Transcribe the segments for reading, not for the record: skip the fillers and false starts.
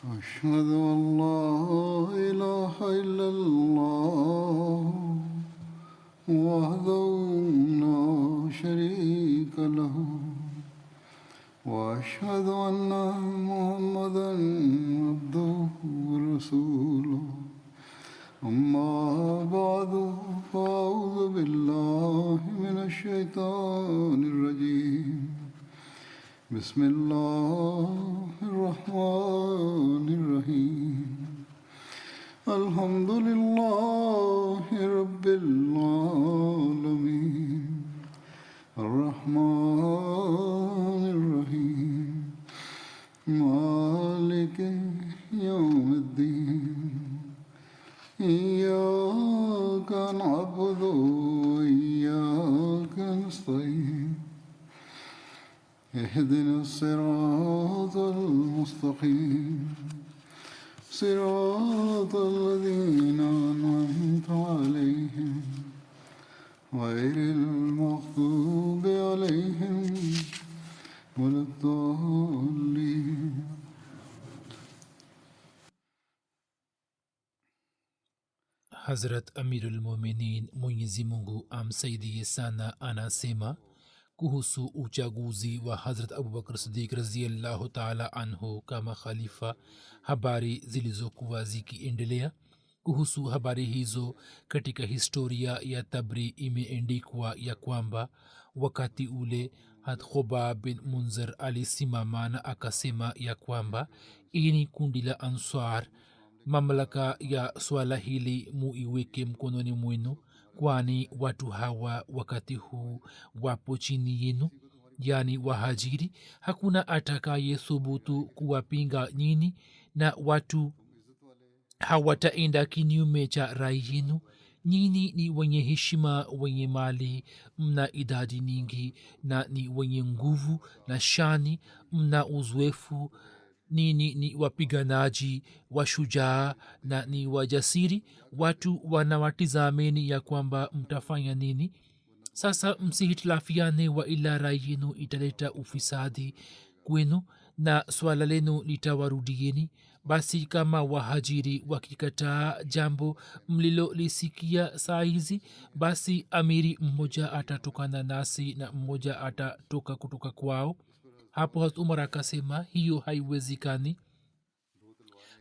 أشهد أن لا إله إلا الله وحده لا شريك له وأشهد أن محمدا عبده ورسوله أما بعد فأعوذ بالله من الشيطان الرجيم بسم الله الرحمن الرحيم الحمد لله رب العالمين الرحمن الرحيم مالك يوم الدين إياك نعبد وإياك نستعين اهدنا الصراط المستقيم صراط الذين أنعمت عليهم غير المغضوب عليهم ولا الضالين. Hazrat Amirul Mominin Mwenyezi Mungu amsaidie sana anasema kuhusu uchaguzi wa Hazrat Abubakar Siddiq radhiyallahu ta'ala anhu kama khalifa. Habari zilizokuwa zikiendelea kuhusu habari hizo katika historia ya Tabri imeandikwa ya kwamba wakati ule Khubab bin Munzir alisimama na akasema ya kwamba ini kundi la Ansar, mamlaka ya swala hili muiweke mkononi mwenu, kwani watu hawa wakati huu wapo chini yenu, yani wahajiri. Hakuna atakaye thubutu kuwapinga nyini na watu hawataenda kinyume cha rai yenu. Nyini ni wenye heshima, wenye mali, mna idadi nyingi na ni wenye nguvu na shani, mna uzoefu, nini ni wapiganaji washujaa na ni wajasiri. Watu wanawatizameni ya kwamba mtafanya nini. Sasa msihitilafiane, wa ila rai yenu italeta ufisadi kwenu na swala lenu litawarudieni. Basi kama wahajiri wakikataa jambo mlilolisikia saa hizi, basi amiri mmoja atatokana nasi na mmoja atatoka kutoka kwao. Hapo Hazrat Umar akasema hiyo haiwezekani.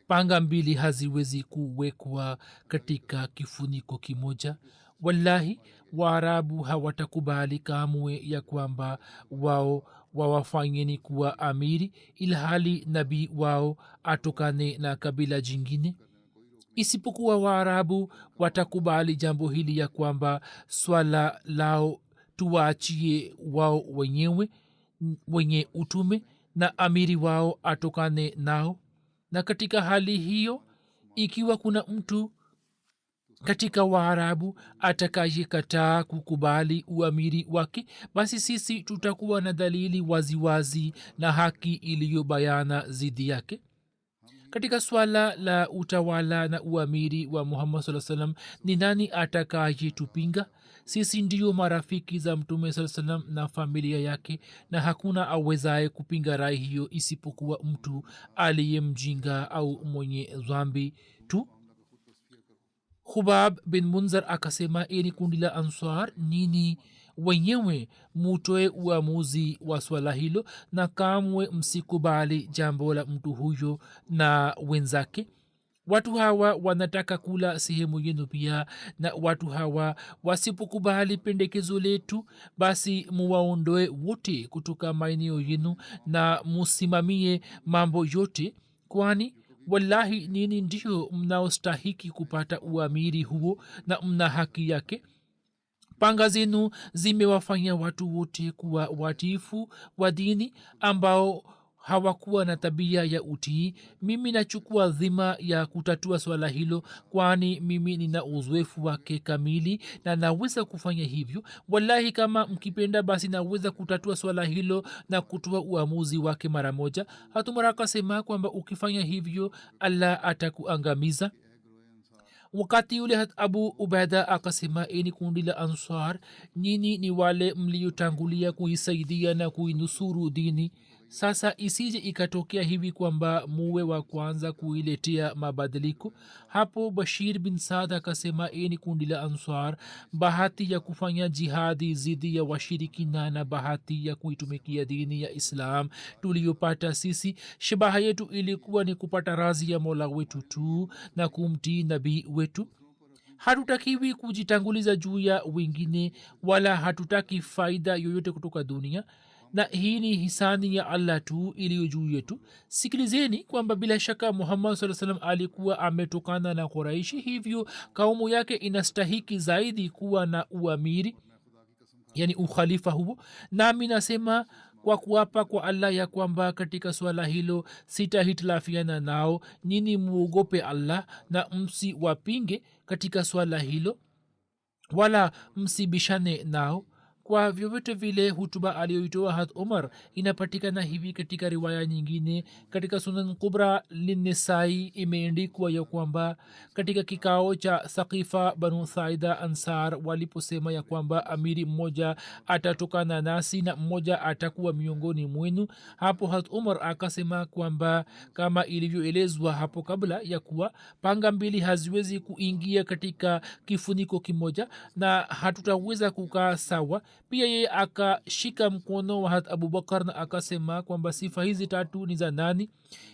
Panga mbili haziwezi kuwekwa katika kifuniko kimoja. Wallahi, Waarabu hawatakubali kamwe ya kwamba wao wawafanyeni kuwa amiri ilhali nabii wao atokane na kabila jingine. Isipokuwa Waarabu watakubali jambo hili ya kwamba swala lao tuwaachie wao wenyewe wenye utume na amiri wao atokane nao. Na katika hali hiyo, ikiwa kuna mtu katika Waarabu atakayekataa kukubali uamiri wake, basi sisi tutakuwa na dalili waziwazi na haki iliyobayana zidi yake. Katika swala la utawala na uamiri wa Muhammad sallallahu alaihi wasallam, ni nani atakayetupinga? Sisi ndiyo marafiki za Mtume sallallahu alaihi wasallam na familia yake, na hakuna awezaye kupinga rai hiyo isipokuwa mtu aliyemjinga au mwenye dhambi tu. Khubab bin Munzir akasema, eni kundi la Ansar, nini wenyewe mutoe uamuzi wa swala hilo na kamwe msikubali jambo la mtu huyo na wenzake. Watu hawa wanataka kula sehemu yenu pia, na watu hawa wasipokubali pendekezo letu, basi muwaondoe wote kutoka maeneo yenu na musimamie mambo yote, kwani wallahi nini ndio mnaostahiki kupata uamiri huo na mna haki yake. Panga zenu zimewafanya watu wote kuwa watiifu wa dini ambao hawakuwa na tabia ya utii. Mimi nachukua dhima ya kutatua swala hilo, kwani mimi nina uzoefu wake kamili na naweza kufanya hivyo. Wallahi, kama mkipenda basi naweza kutatua swala hilo na kutoa uamuzi wake mara moja. Hatumara akasema kwamba ukifanya hivyo Allah atakuangamiza. wakati ule abu ubaida akasema, eni kundi la ansar, nyini ni wale mliotangulia kuisaidia na kuinusuru dini. sasa isije ikatokea hivi kwamba muwe wa kwanza kuiletea mabadiliko. Hapo bashir bin saad akasema, ni kundi la answar, bahati ya kufanya jihadi zidi ya washirikina na bahati ya kuitumikia dini ya islam tuliyopata sisi, shabaha yetu ilikuwa ni kupata razi ya mola wetu tu na kumtii nabii wetu. Hatutakiwi kujitanguliza juu ya wengine, wala hatutaki faida yoyote kutoka dunia, na hii ni hisani ya allah tu iliyo juu yetu. Sikilizeni kwamba bila shaka muhammad saa salam alikuwa ametokana na quraishi, hivyo kaumu yake inastahiki zaidi kuwa na uamiri, yani ukhalifa huo. nami nasema kwa kuapa kwa allah ya kwamba katika swala hilo sitahitilafiana nao. nyini muogope allah na msiwapinge katika swala hilo, wala msibishane nao. kwa vyovyote vile hutuba aliyoitoa hat umar inapatikana hivi katika riwaya nyingine. katika sunan kubra linisai imeendikwa ya kwamba katika kikao cha sakifa banu saida ansar waliposema ya kwamba amiri mmoja atatokana nasi na mmoja atakuwa miongoni mwenu, hapo hat umar akasema kwamba kama ilivyoelezwa hapo kabla ya kuwa panga mbili haziwezi kuingia katika kifuniko kimoja na hatutaweza kukaa sawa. pia yeye akashika mkono wa hat abubakar na akasema kwamba sifa hizi tatu ni za nani?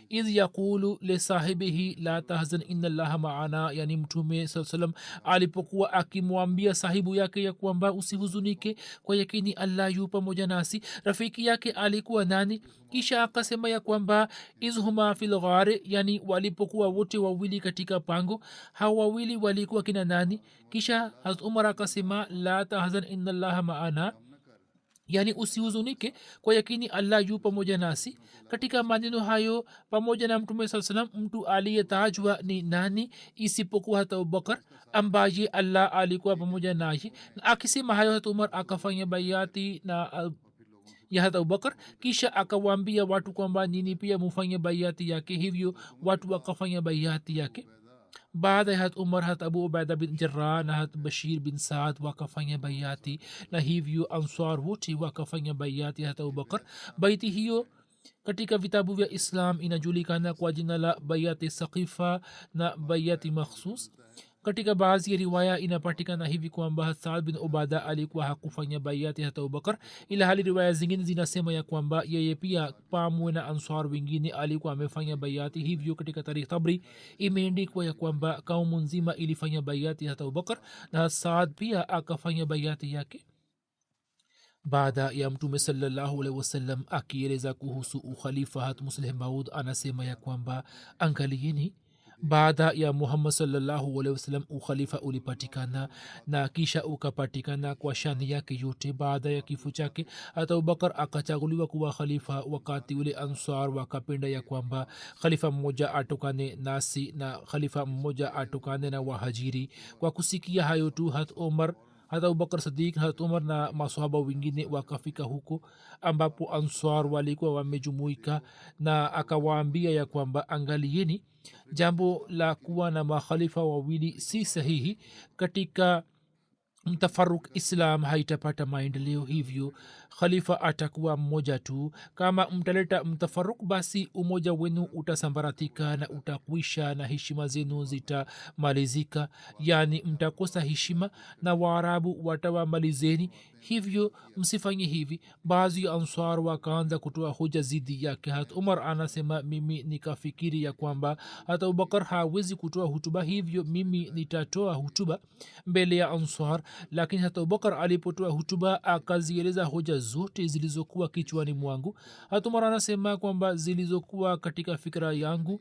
idh yaqulu lisahibihi la tahzan inna allaha maana, yani mtume saa salam alipokuwa akimwambia sahibu yake ya kwamba usihuzunike, kwa yakini allah yu pamoja nasi. rafiki yake alikuwa nani? kisha akasema ya kwamba izhuma fil ghari, yani walipokuwa wote wawili katika pango, hawa wawili walikuwa kina nani? kisha hazrat umar akasema la tahzan inna allaha maana, yani usihuzunike, kwa yakini allah yu pamoja nasi. katika maneno hayo pamoja na mtume saa salam mtu aliyetajwa ni nani isipokuwa hata abubakar ambaye allah alikuwa pamoja naye. na akisema hayo hata umar akafanya bayati na ya hata abubakar, kisha akawaambia watu kwamba nini pia mufanye bayati yake. hivyo watu wakafanya bayati yake. baada ya hat umar hat abu ubaida bin jarrah na hat bashir bin saad wakafanya bayati, na hivyo answar wote wakafanya bayati ya hat abubakar. baiti hiyo katika vitabu vya islam inajulikana kwa jina la bayati saqifa na bayati makhsus. katika baadhi ya riwaya inapatikana hivi kwamba saad bin ubada alikuwa hakufanya bayati hata abubakar, ila hali riwaya zingine zinasema ya kwamba yeye pia pamwe na answar wengine alikuwa amefanya bayati. hivyo katika tarikh tabri imeendikwa ya kwamba kaumu nzima ilifanya bayati hata abubakar na saad pia akafanya bayati yake. baada ya mtume sallallahu alaihi wasallam akieleza kuhusu ukhalifa hat musleh maud anasema ya kwamba angalieni, baada ya muhammad sallallahu alaihi wasallam ukhalifa ulipatikana na kisha ukapatikana kwa shani yake yote. baada ya kifo chake hata abubakar akachaguliwa kuwa khalifa. wakati ule ansar wakapenda ya kwamba khalifa mmoja atokane nasi na khalifa mmoja atokane na wahajiri. kwa kusikia hayo tu hat umar hata abubakar sadiq hat umar na masahaba wengine wakafika huko ambapo ansar walikuwa wamejumuika, na akawaambia ya kwamba angalieni, jambo la kuwa na makhalifa wawili si sahihi. katika mtafaruk islam haitapata maendeleo, hivyo khalifa atakuwa mmoja tu. kama mtaleta mtafaruk, basi umoja wenu utasambaratika na utakwisha na heshima zenu zitamalizika, yani mtakosa heshima na waarabu watawamalizeni. hivyo msifanye hivi. baadhi ya answar wakaanza kutoa hoja zidi yake. hata umar anasema mimi nikafikiri ya kwamba hata abubakar hawezi kutoa hutuba, hivyo mimi nitatoa hutuba mbele ya answar. lakini hata abubakar alipotoa hutuba akazieleza hoja zote zilizokuwa kichwani mwangu. hata umar anasema kwamba zilizokuwa katika fikra yangu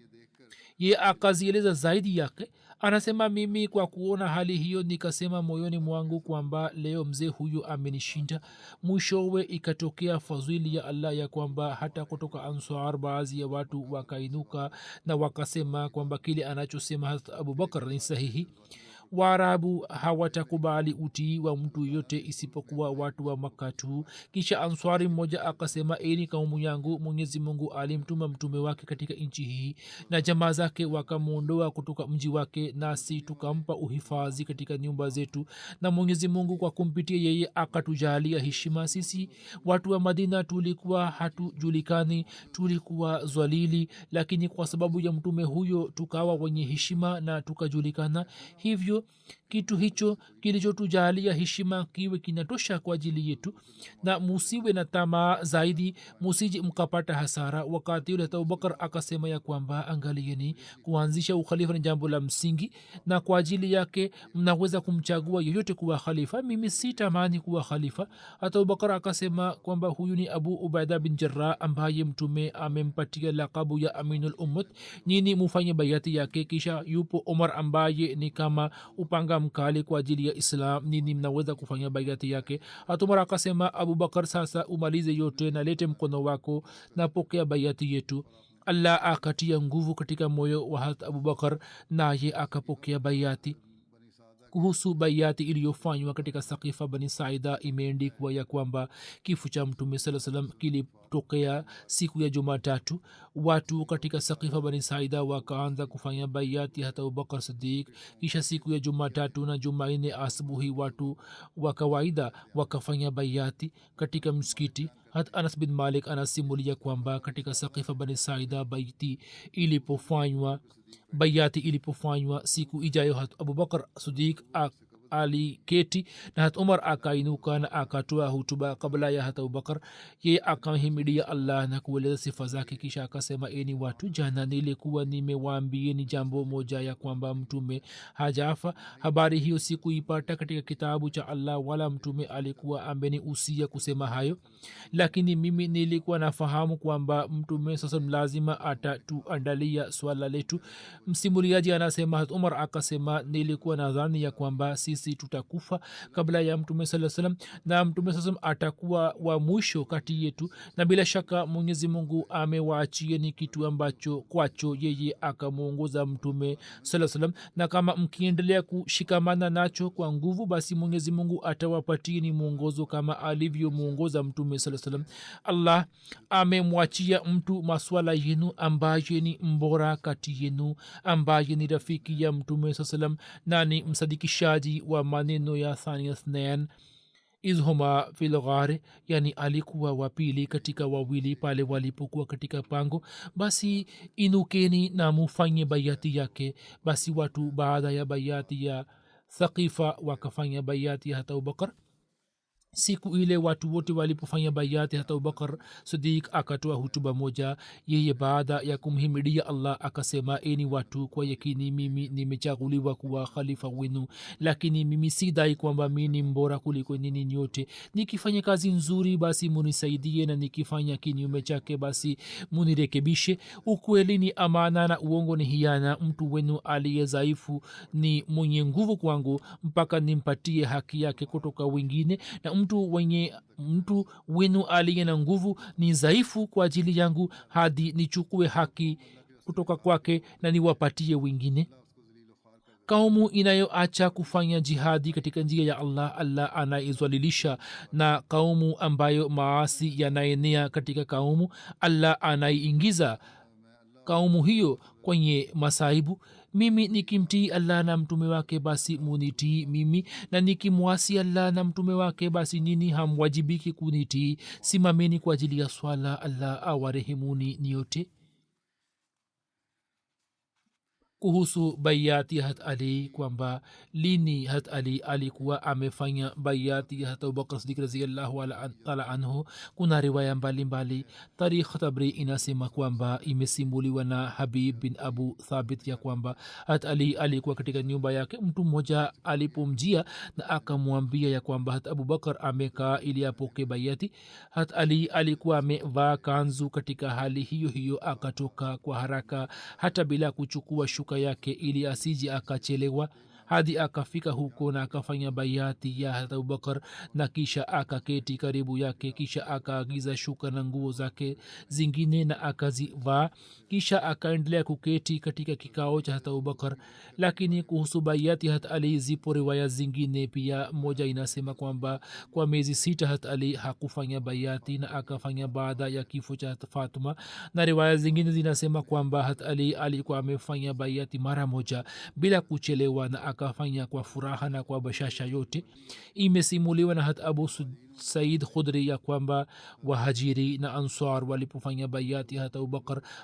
ye akazieleza zaidi yake. anasema mimi kwa kuona hali hiyo nikasema moyoni mwangu kwamba leo mzee huyu amenishinda. mwishowe ikatokea fadhili ya allah ya kwamba hata kutoka answar baadhi ya watu wakainuka na wakasema kwamba kile anachosema hata abubakar ni sahihi. waarabu hawatakubali utii wa mtu yote isipokuwa watu wa Makka tu. Kisha answari mmoja akasema, eni kaumu yangu, Mwenyezi Mungu alimtuma mtume wake katika nchi hii na jamaa zake wakamwondoa kutoka mji wake, nasi tukampa uhifadhi katika nyumba zetu, na Mwenyezi Mungu kwa kumpitia yeye akatujalia heshima. Sisi watu wa Madina tulikuwa hatujulikani, tulikuwa zwalili, lakini kwa sababu ya mtume huyo tukawa wenye heshima na tukajulikana. Hivyo kitu hicho kilichotujalia heshima kiwe kinatosha kwa ajili yetu, na musiwe na tamaa zaidi, musiji mkapata hasara. Wakati ule Abubakar akasema ya kwamba angalieni, kuanzisha ukhalifa ni jambo la msingi, na kwa ajili yake mnaweza kumchagua yeyote kuwa khalifa. Mimi si tamani kuwa khalifa. hata Abubakar akasema kwamba huyu ni Abu Ubaida bin Jarrah ambaye mtume amempatia lakabu ya Aminul Ummat, nyini mufanye bayati yake. Kisha yupo Umar ambaye ni kama upanga mkali kwa ajili ya Islam, nini mnaweza kufanya bayati yake. hata Umar akasema, Abubakar, sasa umalize yote na lete mkono wako na pokea bayati yetu. Allah akatia nguvu katika moyo wa Hazrat Abubakar, naye akapokea bayati. Kuhusu bayati iliyofanywa katika Saqifa Bani Saida, imeandikwa ya kwamba kifo cha mtume sallallahu alaihi wasallam kilitokea siku ya Jumatatu. Watu katika Saqifa Bani Saida wakaanza kufanya bayati hata Abubakar Siddiq. Kisha siku ya Jumatatu na Jumanne asubuhi watu wa kawaida wakafanya bayati katika msikiti. hata Anas bin Malik anasimulia kwamba katika Saqifa Bani Saida bayati ilipofanywa siku ijayo, hat Abubakar Siddiq aliketi na hat Umar akainuka na akatoa hutuba kabla ya hat Abubakar. ye akamhimidia Allah na kueleza sifa zake. Kisha akasema, eni watu, jana nilikuwa nimewaambieni jambo moja, ya kwamba mtume hajafa. Habari hiyo sikuipata katika kitabu cha Allah, wala mtume alikuwa amenihusia kusema hayo, lakini mimi nilikuwa nafahamu kwamba mtume sasa lazima atatuandalia swala letu. Msimuliaji anasema hat Umar akasema, nilikuwa nadhani ya kwamba sisi tutakufa kabla ya mtume sallallahu alaihi wasallam, na mtume sallallahu alaihi wasallam atakuwa wa mwisho kati yetu, na bila shaka Mwenyezi Mungu amewaachieni kitu ambacho kwacho yeye akamuongoza mtume sallallahu alaihi wasallam, na kama mkiendelea kushikamana nacho kwa nguvu, basi Mwenyezi Mungu atawapatieni mwongozo kama alivyomuongoza mtume sallallahu alaihi wasallam. Allah amemwachia mtu maswala yenu ambaye ni mbora kati yenu, ambaye ni rafiki ya mtume sallallahu alaihi wasallam na ni msadikishaji wa maneno ya thania thnain izhuma fil ghar, yani alikuwa wapili katika wawili pale walipokuwa katika pango. Basi inukeni na mufanye bayati yake. Basi watu baada ya bayati ya Thaqifa wakafanya bayati ya hata Abubakar. siku ile watu wote walipofanya bayati, hata Abubakar Siddiq akatoa hutuba moja. yeye baada ya kumhimidia Allah akasema, eni watu, kwa yakini mimi nimechaguliwa kuwa khalifa wenu, lakini mimi sidai kwamba mimi ni mbora kuliko nyinyi nyote. nikifanya kazi nzuri basi munisaidie, na nikifanya kinyume chake basi munirekebishe. ukweli ni amana na uongo ni hiana. mtu wenu aliye dhaifu ni mwenye nguvu kwangu mpaka nimpatie haki yake kutoka wengine, na mtu wenu aliye na nguvu ni dhaifu kwa ajili yangu hadi nichukue haki kutoka kwake na niwapatie wengine. kaumu inayoacha kufanya jihadi katika njia ya Allah, Allah anaizwalilisha, na kaumu ambayo maasi yanaenea katika kaumu, Allah anaiingiza kaumu hiyo kwenye masaibu. mimi nikimtii Allah na mtume wake basi munitii mimi, na nikimwasi Allah na mtume wake basi nini hamwajibiki kunitii. simameni kwa ajili ya swala, Allah awarehemuni nyote. kuhusu bayati ya hat Ali, kwamba lini hat Ali alikuwa amefanya bayati ya hat Abubakar Siddiq radhiyallahu ta'ala anhu, kuna riwaya mbalimbali. Tarikh Tabri inasema kwamba imesimuliwa na Habib bin Abu Thabit ya kwamba hat Ali alikuwa katika nyumba yake. mtu mmoja alipomjia na akamwambia ya kwamba hat Abubakar amekaa ili apoke bayati. hat Ali alikuwa amevaa kanzu. katika hali hiyo hiyo akatoka kwa haraka hata bila kuchukua shuka yake ili asije akachelewa. hadi akafika huko na akafanya baiati ya Hazrat Abubakar na kisha akaketi karibu yake kisha akaagiza shuka na nguo zake zingine na akazivaa kisha akaendelea kuketi katika kikao cha Hazrat Abubakar. Lakini kuhusu baiati Hazrat Ali zipo riwaya zingine pia. Moja inasema kwamba kwa miezi 6 Hazrat Ali hakufanya baiati na akafanya baada ya kifo cha Fatuma, na riwaya zingine zinasema kwamba Hazrat Ali alikuwa amefanya baiati mara moja bila kuchelewa na akafanya kwa furaha na kwa bashasha yote. Imesimuliwa na Hazrat Abu Said Khudri ya kwamba wahajiri na ansar walipofanya baiati Hazrat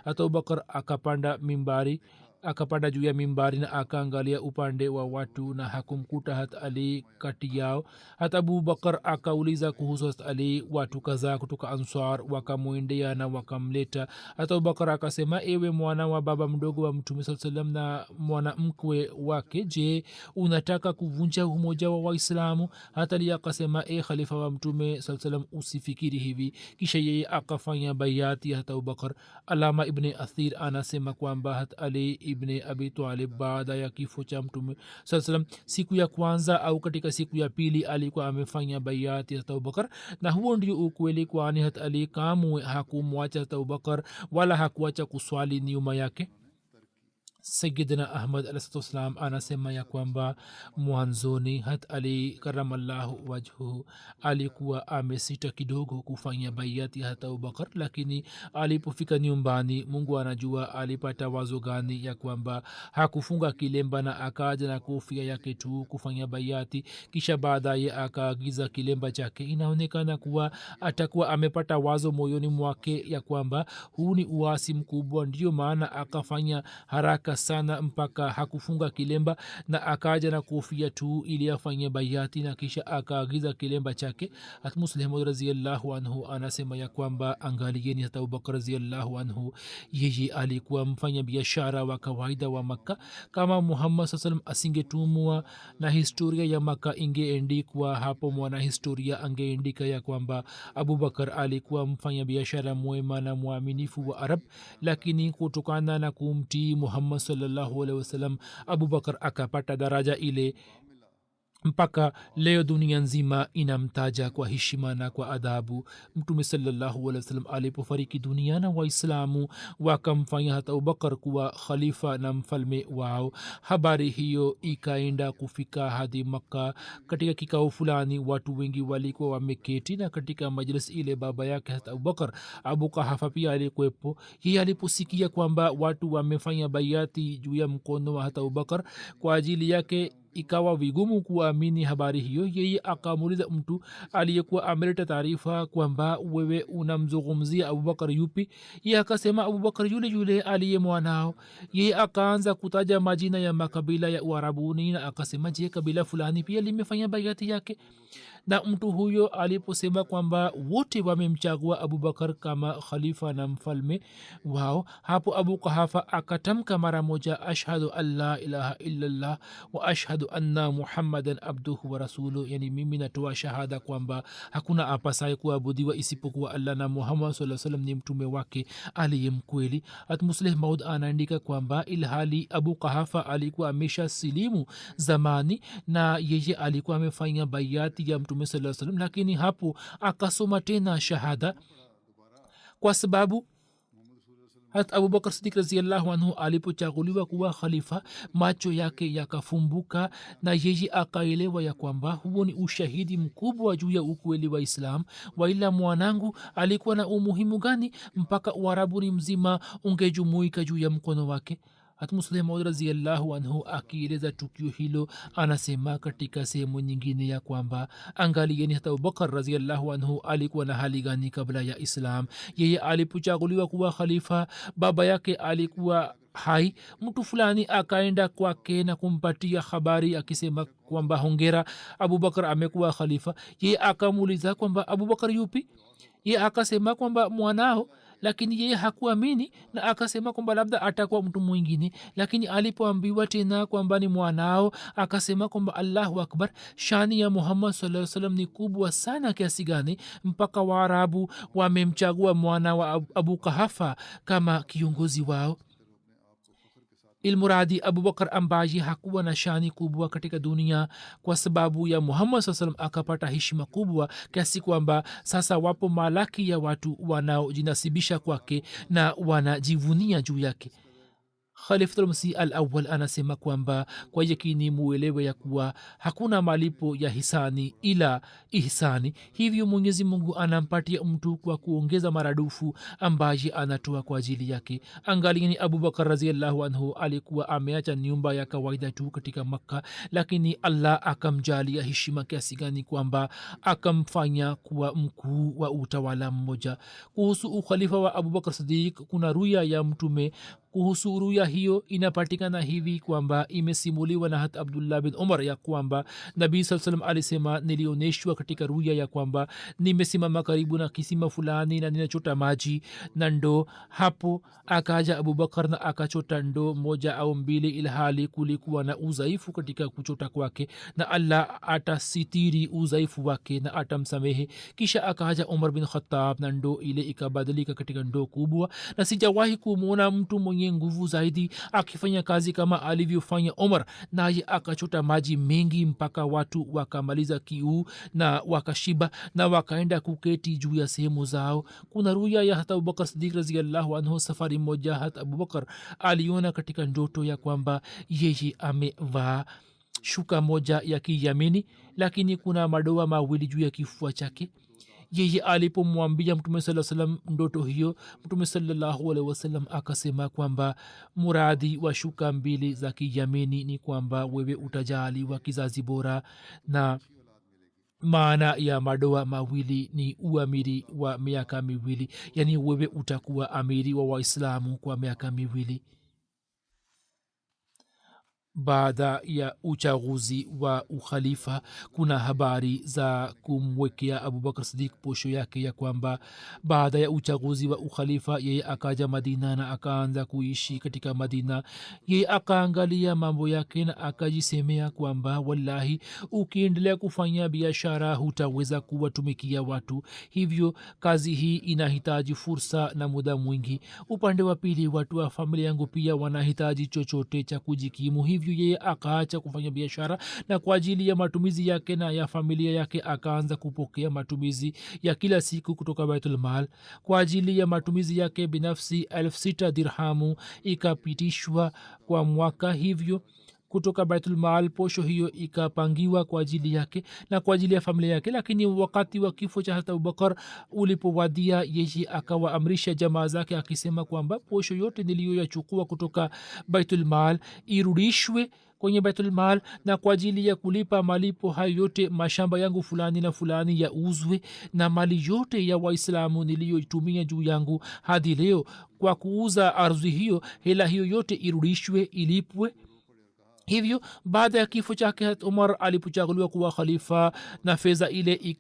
Abubakar akapanda mimbari, akapanda juu ya mimbari na akaangalia upande wa watu na hakumkuta Hazrat Ali kati yao. Hazrat Abubakar akauliza kuhusu Hazrat Ali. Watu kadhaa kutoka ansar wakamwendea na wakamleta. Hazrat Abubakar akasema, ewe mwana wa baba mdogo wa Mtume sallallahu alaihi wasallam na mwana mkwe wake, je, unataka kuvunja umoja wa Waislamu? Hazrat Ali akasema, e khalifa wa Mtume sallallahu alaihi wasallam, usifikiri hivi. Kisha yeye akafanya baiati ya Hazrat Abubakar. Alama Ibn Athir anasema kwamba Hazrat Ali ibn Abi Talib baada ya kifo cha Mtume sallallahu alaihi wasallam siku ya kwanza au katika siku ya pili alikuwa amefanya baiati ya Abubakar, na huo ndio ukweli, kwani Hazrat Ali kamwe hakumwacha Abubakar wala hakuacha kuswali nyuma yake. Sayyidina Ahmad alaihissalam anasema ya kwamba mwanzoni Hazrat Ali karamallahu wajhu alikuwa amesita kidogo kufanya baiati Hazrat Abubakar, lakini alipofika nyumbani Mungu anajua alipata wazo gani ya kwamba hakufunga kilemba na akaja na kofia yake tu kufanya baiati, kisha baadaye akaagiza kilemba chake. Inaonekana kuwa atakuwa amepata wazo moyoni mwake ya kwamba huu ni uasi mkubwa, ndio maana akafanya haraka sana mpaka hakufunga kilemba na akaja na kofia tu ili afanye baiati na kisha akaagiza kilemba chake. Muslim radhiyallahu anhu anasema ya kwamba angalieni hata Abubakar radhiyallahu anhu, yeye alikuwa mfanya biashara wa kawaida wa Makka. Kama Muhammad sallallahu asingetumwa na historia ya Makka ingeandikwa hapo, mwana historia angeandika ya kwamba Abubakar alikuwa mfanya biashara mwema na mwaminifu wa Arab, lakini kutokana na kumtii Muhammad sallallahu alaihi wasallam Abubakar akapata daraja ile mpaka leo dunia nzima inamtaja kwa heshima na kwa adabu. Mtume sallallahu alaihi wasallam alipofariki dunia na Waislamu wakamfanya hata Abubakar kuwa khalifa na mfalme wao. Habari hiyo ikaenda kufika hadi Makka. Katika kikao fulani watu wengi walikuwa wameketi, na katika majlis ile baba yake hata Abubakar, Abu Qahafa, pia alikuwepo. Yeye aliposikia kwamba watu wamefanya baiati juu ya mkono wa hata Abubakar, kwa ajili yake ikawa vigumu kuamini habari hiyo. Yeye akamuuliza mtu aliyekuwa ameleta taarifa kwamba wewe unamzungumzia Abubakar yupi? Yeye akasema Abubakar yule yule aliye mwanao. Yeye akaanza kutaja majina ya makabila ya Uarabuni na akasema, je, kabila fulani pia limefanya baiati yake? Na mtu huyo aliposema kwamba wote wamemchagua Abubakar kama khalifa na mfalme wao, hapo Abu Qahafa akatamka mara moja, ashhadu an la ilaha illallah wa ashhadu anna muhammadan abduhu wa rasuluhu, yani mimi natoa shahada kwamba hakuna apasaye kuabudiwa isipokuwa Allah na Muhammad sallallahu alaihi wasallam ni mtume wake aliye mkweli. Muslih Maud anaandika kwamba ilhali Abu Qahafa alikuwa amesha silimu zamani na yeye alikuwa amefanya baiati ya Mtume sallallahu alaihi wasallam, lakini hapo akasoma tena shahada kwa sababu hata Abubakar Siddiq radhiyallahu anhu alipochaguliwa kuwa khalifa, macho yake yakafumbuka na yeye akaelewa ya kwamba huo ni ushahidi mkubwa juu ya ukweli wa Islam. Waila mwanangu alikuwa na umuhimu gani mpaka Uarabuni mzima ungejumuika juu ya mkono wake? Muslim Maud radhiyallahu anhu akieleza tukio hilo anasema katika sehemu nyingine ya kwamba angalieni hata Abubakar radhiyallahu anhu alikuwa na hali gani kabla ya Islam. Yeye alipochaguliwa kuwa khalifa, baba yake alikuwa hai. Mtu fulani akaenda kwake na kumpatia habari akisema kwamba hongera, Abubakar amekuwa khalifa. Yeye akamuuliza kwamba Abubakar yupi? Yeye akasema kwamba mwanao, lakini yeye hakuamini na akasema kwamba labda atakuwa mtu mwingine. Lakini alipoambiwa tena kwamba ni mwanao, akasema kwamba Allahu akbar, shani ya Muhammad sallallahu alaihi wasallam ni kubwa sana kiasi gani mpaka Waarabu wamemchagua mwana wa Abu Qahafa kama kiongozi wao. ilmuradi abubakar ambaye hakuwa na shani kubwa katika dunia kwa sababu ya muhammad saa salam akapata heshima kubwa kiasi kwamba sasa wapo malaki ya watu wanaojinasibisha kwake na wanajivunia juu yake. khalifatulmasih al awal anasema kwamba kwa yakini muelewe ya kuwa hakuna malipo ya hisani ila ihsani. hivyo mwenyezi mungu anampatia mtu kwa kuongeza maradufu ambaye anatoa kwa ajili yake. angalieni abubakar raziallahu anhu alikuwa ameacha nyumba ya kawaida tu katika makka, lakini allah akamjalia heshima kiasi gani kwamba akamfanya kuwa mkuu wa utawala mmoja. kuhusu ukhalifa wa abubakar sidik kuna ruya ya mtume. kuhusu ruya hiyo inapatikana hivi kwamba imesimuliwa na hat abdullah bin umar ya kwamba nabii saa salam alisema, nilioneshwa katika ruya ya kwamba nimesimama karibu na kisima fulani na ninachota maji na ndoo. hapo akaja abubakar na akachota ndoo moja au mbili, ilhali kulikuwa na udhaifu katika kuchota kwake, na allah atasitiri udhaifu wake na atamsamehe. kisha akaja umar bin khattab na ndoo ile ikabadilika katika ndoo kubwa, na sijawahi kumwona mtu mwenye nguvu zaidi akifanya kazi kama alivyofanya umar, naye akachota maji mengi mpaka watu wakamaliza kiu na wakashiba na wakaenda kuketi juu ya sehemu zao. kuna ruya ya hata abubakar sidik raziallahu anhu, safari moja hata abubakar aliona katika ndoto ya kwamba yeye amevaa shuka moja ya kiyamini, lakini kuna madoa mawili juu ya kifua chake. yeye alipomwambia mtume saa salam ndoto hiyo, mtume salallahu alaihi wasallam akasema kwamba muradi wa shuka mbili za kiyamini ni kwamba wewe utajaliwa kizazi bora, na maana ya madoa mawili ni uamiri wa miaka miwili, yani wewe utakuwa amiri wa waislamu kwa miaka miwili. baada ya uchaguzi wa ukhalifa kuna habari za kumwekea abubakar sidik posho yake ya kwamba baada ya uchaguzi wa ukhalifa yeye akaja madina na akaanza kuishi katika madina. yeye akaangalia mambo yake na akajisemea kwamba wallahi, ukiendelea kufanya biashara hutaweza kuwatumikia watu, hivyo kazi hii inahitaji fursa na muda mwingi. upande wa pili watu wa familia yangu pia wanahitaji chochote cha kujikimu, hivyo yeye akaacha kufanya biashara na kwa ajili ya matumizi yake na ya familia yake akaanza kupokea matumizi ya kila siku kutoka baitulmal. kwa ajili ya matumizi yake binafsi 6,000 dirhamu ikapitishwa kwa mwaka, hivyo kutoka baitulmal posho hiyo ikapangiwa kwa ajili yake na kwa ajili ya familia yake. lakini wakati wa kifo cha hata abubakar ulipowadia, yeye akawaamrisha jamaa zake akisema kwamba posho yote niliyoyachukua kutoka baitulmal irudishwe kwenye baitulmal, na kwa ajili ya kulipa malipo hayo yote mashamba yangu fulani na fulani yauzwe, na mali yote ya waislamu niliyoitumia juu yangu hadi leo kwa kuuza ardhi hiyo, hela hiyo yote irudishwe, ilipwe. hivyo baada ya kifo chake umar alipochaguliwa kuwa khalifa na fedha ile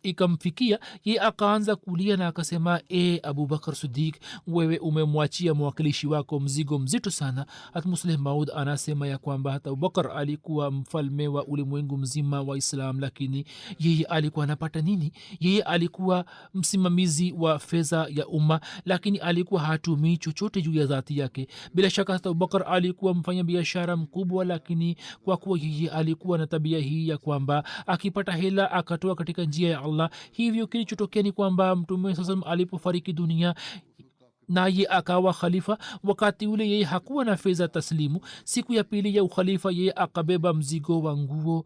ikamfikia, ye akaanza kulia na akasema, abubakar sidik, wewe umemwachia mwakilishi wako mzigo mzito sana. hata musleh maud anasema ya kwamba hata abubakar alikuwa mfalme wa ulimwengu mzima wa islam, lakini yeye alikuwa anapata nini? yeye alikuwa msimamizi wa fedha ya umma, lakini alikuwa hatumii chochote juu ya dhati yake. bila shaka hata abubakar alikuwa mfanya biashara mkubwa, lakini kwa kuwa yeye alikuwa na tabia hii ya kwamba akipata hela akatoa katika njia ya allah, hivyo kilichotokea ni kwamba mtume sasa alipofariki dunia naye akawa khalifa. wakati ule yeye hakuwa na fedha taslimu. siku ya pili ya ukhalifa yeye akabeba mzigo wa nguo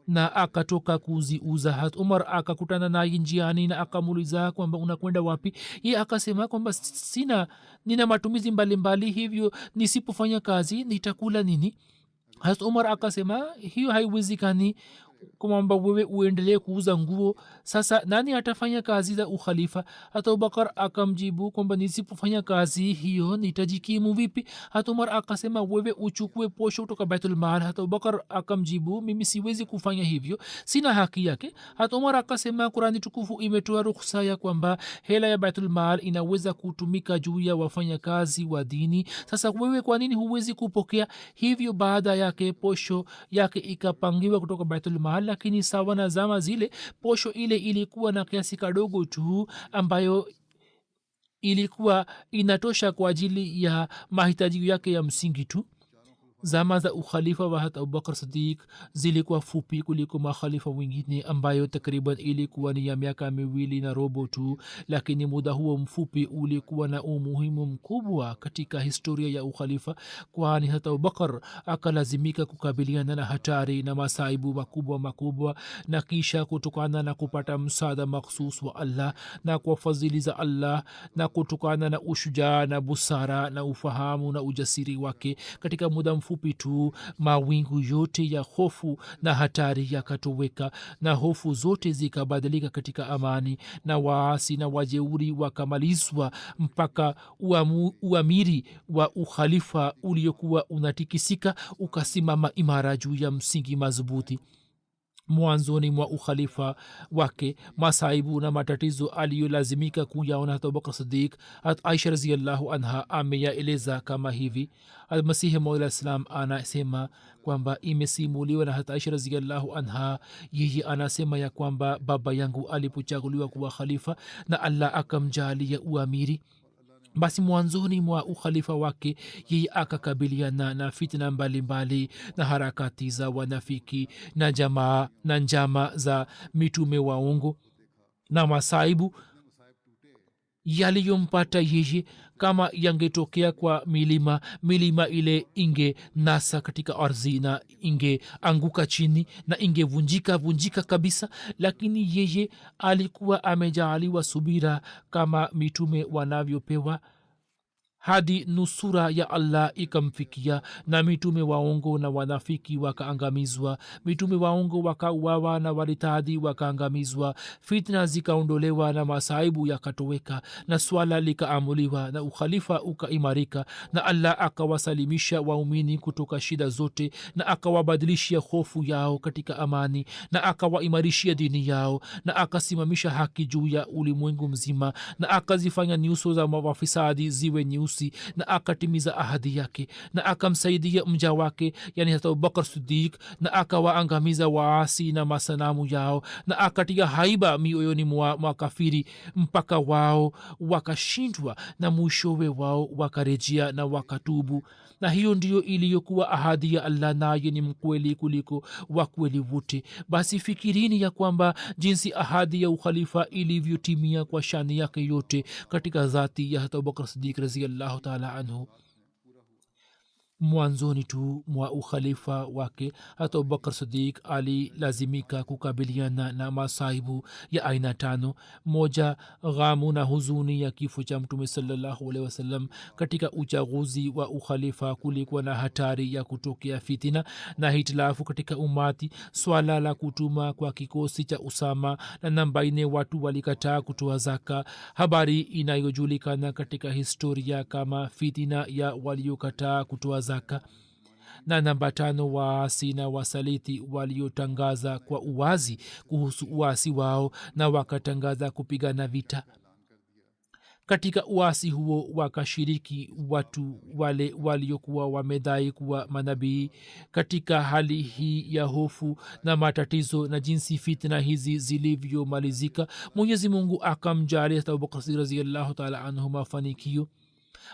na akatoka kuziuza. hat umar akakutana naye njiani na akamuuliza kwamba unakwenda wapi? ye akasema kwamba nina matumizi mbalimbali, hivyo nisipofanya kazi nitakula nini? hat umar akasema hiyo haiwezekani kwamba wewe uendelee kuuza nguo, sasa nani atafanya kazi za ukhalifa? hata abubakar akamjibu kwamba nisipofanya kazi hiyo nitajikimu vipi? hata umar akasema wewe uchukue posho kutoka baitulmal. hata abubakar akamjibu mimi siwezi kufanya hivyo, sina haki yake. hata umar akasema kurani tukufu imetoa ruhusa ya kwamba hela ya baitulmal inaweza kutumika juu ya wafanya kazi wa dini, sasa wewe kwa nini huwezi kupokea? hivyo baada yake posho yake ikapangiwa kutoka baitulmal, lakini sawa na zama zile posho ile ilikuwa na kiasi kadogo tu ambayo ilikuwa inatosha kwa ajili ya mahitaji yake ya msingi tu. zama za ukhalifa wa hat abubakar sadiq zilikuwa fupi kuliko makhalifa wengine ambayo takriban ilikuwa ni ya miaka 2 na robo tu, lakini muda huo mfupi ulikuwa na umuhimu mkubwa katika historia ya ukhalifa, kwani hat abubakar akalazimika kukabiliana na hatari na masaibu makubwa na kisha kutokana na kupata msaada makhsus wa allah na kwa fadhili za allah na kutokana na ushujaa na busara na ufahamu na ujasiri wake, katika muda mfupi tu mawingu yote ya hofu na hatari yakatoweka na hofu zote zikabadilika katika amani, na waasi na wajeuri wakamalizwa mpaka uamiri wa ukhalifa uliokuwa unatikisika ukasimama imara juu ya msingi madhubuti. mwanzoni mwa ukhalifa wake masaibu na matatizo aliyolazimika kuyaona hat abubakar sadiq, hat aisha raziallahu anha ameyaeleza kama hivi. almasihi maula salam anasema kwamba imesimuliwa na hat aisha raziallahu anha, yeye anasema ya kwamba baba yangu alipochaguliwa kuwa khalifa na allah akamjalia uamiri, basi mwanzoni mwa ukhalifa wake yeye akakabiliana na fitna mbalimbali na harakati za wanafiki na jamaa na njama za mitume waongo na masaibu yaliyompata yeye. Kama yangetokea kwa milima ile inge nasa katika ardhi na inge anguka chini na ingevunjika kabisa, lakini yeye alikuwa amejaaliwa subira kama mitume wanavyopewa hadi nusura ya allah ikamfikia, na mitume waongo na wanafiki wakaangamizwa. mitume waongo wakauawa na waritadi wakaangamizwa, fitna zikaondolewa na masaibu yakatoweka, na swala likaamuliwa na ukhalifa ukaimarika, na allah akawasalimisha waumini kutoka shida zote na akawabadilishia hofu yao katika amani, na akawaimarishia dini yao, na akasimamisha haki juu ya ulimwengu mzima, na akazifanya nyuso za mawafisadi ziwe nyeusi, na akatimiza ahadi yake, na akamsaidia mja wake yani hata abubakar siddiq, na akawaangamiza waasi na masanamu yao, na akatia haiba mioyoni mwa makafiri mpaka wao wakashindwa, na mwishowe wao wakarejea na wakatubu. na hiyo ndiyo iliyokuwa ahadi ya allah, naye ni mkweli kuliko wakweli wote. basi fikirini ya kwamba jinsi ahadi ya ukhalifa ilivyotimia kwa shani yake yote katika dhati ya hata abubakar siddiq raziallahu taala anhu. mwanzoni tu mwa ukhalifa wake hata abubakar sadiq alilazimika kukabiliana na masaibu ya aina 5. moja, ghamu na huzuni ya kifo cha mtume sallallahu alaihi wasallam. katika uchaguzi wa ukhalifa kulikuwa na hatari ya kutokea fitina na hitilafu katika umati. swala la kutuma kwa kikosi cha usama na namba 4 watu walikataa kutoa zaka, habari inayojulikana katika historia kama fitina ya waliokataa kutoa zaka. na namba 5 waasi na wasaliti waliotangaza kwa uwazi kuhusu uasi wao na wakatangaza kupigana vita. katika uasi huo wakashiriki watu wale waliokuwa wamedai kuwa manabii. katika hali hii ya hofu na matatizo na jinsi fitna hizi zilivyomalizika, mwenyezi mungu akamjalia abubakar raziallahu taala anhu mafanikio.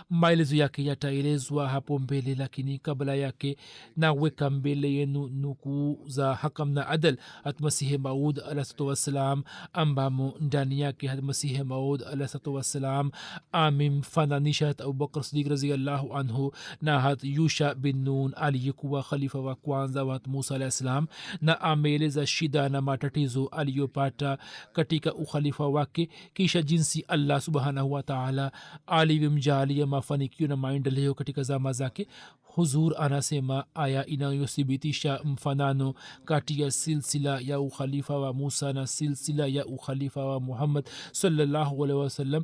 maelezo yake yataelezwa hapo mbele, lakini kabla yake naweka mbele yenu nukuu za hakam na adal hatmasihi maud alahsatu wassalam, ambamo ndani yake hatmasihi maud alahsatu wassalam amemfananisha hat abubakar sidik raziallahu anhu na hat yusha bin nun aliyekuwa khalifa wa kwanza wa hat musa alah salam, na ameeleza shida na matatizo aliyopata katika ukhalifa wake, kisha jinsi allah subhanahu wa taala alivyomjalia mafanikio na maendeleo katika zama zake. huzur anasema aya inayothibitisha mfanano kati ya silsila ya ukhalifa wa musa na silsila ya ukhalifa wa muhammad sallallahu alaihi wasallam,